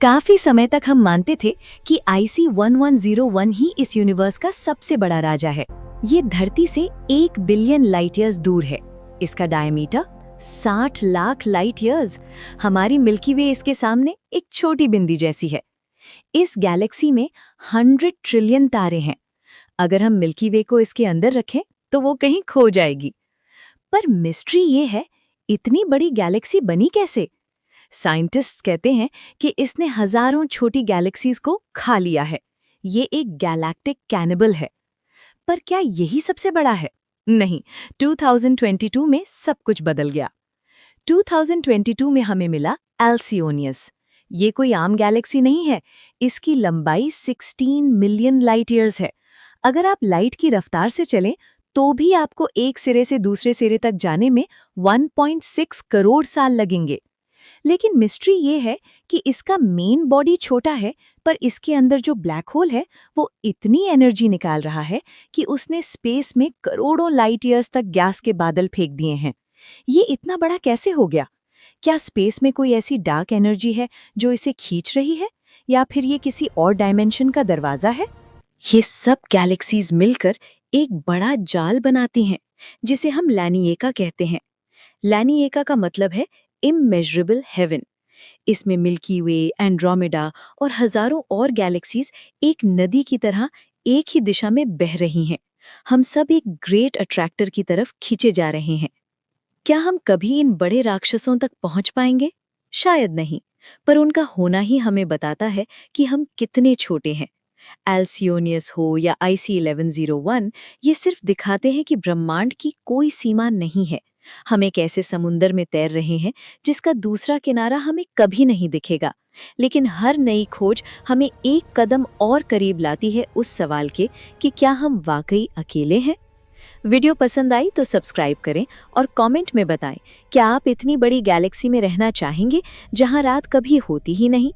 काफी समय तक हम मानते थे कि IC1101 ही इस यूनिवर्स का सबसे बड़ा राजा है। ये धरती से 1 बिलियन लाइट ईयर्स दूर है। इसका डायमीटर 60 लाख लाइट ईयर्स। हमारी मिल्की वे इसके सामने एक छोटी बिंदी जैसी है। इस गैलेक्सी में 100 ट्रिलियन तारे हैं। अगर हम मिल्की वे को इसके अंदर रखें तो वो कहीं खो जाएगी। पर मिस्ट्री ये है, इतनी बड़ी गैलेक्सी बनी कैसे? साइंटिस्ट्स कहते हैं कि इसने हजारों छोटी गैलेक्सीज को खा लिया है। ये एक गैलेक्टिक कैनिबल है। पर क्या यही सबसे बड़ा है? नहीं, 2022 में सब कुछ बदल गया। 2022 में हमें मिला एल्सियोनियस। ये कोई आम गैलेक्सी नहीं है। इसकी लंबाई 16 मिलियन लाइट ईयर्स है। अगर आप लाइट की रफ्तार से चलें तो भी आपको एक सिरे से दूसरे सिरे तक जाने में 1.6 करोड़ साल लगेंगे। लेकिन मिस्ट्री ये है कि इसका मेन बॉडी छोटा है, पर इसके अंदर जो ब्लैक होल है वो इतनी एनर्जी निकाल रहा है कि उसने स्पेस में करोड़ों लाइट ईयर्स तक गैस के बादल फेंक दिए हैं। ये इतना बड़ा कैसे हो गया? क्या स्पेस में कोई ऐसी डार्क एनर्जी है जो इसे खींच रही है, या फिर ये किसी और डायमेंशन का दरवाजा है? ये सब गैलेक्सीज मिलकर एक बड़ा जाल बनाती हैं, जिसे हम लैनिएका कहते हैं। लैनिएका का मतलब है इमेजरेबल हेवन। इसमें मिल्की वे, एंड्रोमेडा और हजारों और गैलेक्सीज एक नदी की तरह एक ही दिशा में बह रही हैं। हम सब एक ग्रेट अट्रैक्टर की तरफ खींचे जा रहे हैं। क्या हम कभी इन बड़े राक्षसों तक पहुंच पाएंगे? शायद नहीं, पर उनका होना ही हमें बताता है कि हम कितने छोटे हैं। एल्सियोनियस हो या IC1101, ये सिर्फ दिखाते हैं कि ब्रह्मांड की कोई सीमा नहीं है। हम एक ऐसे समुंदर में तैर रहे हैं जिसका दूसरा किनारा हमें कभी नहीं दिखेगा। लेकिन हर नई खोज हमें एक कदम और करीब लाती है उस सवाल के कि क्या हम वाकई अकेले हैं? वीडियो पसंद आई तो सब्सक्राइब करें और कमेंट में बताएं, क्या आप इतनी बड़ी गैलेक्सी में रहना चाहेंगे जहां रात कभी होती ही नहीं?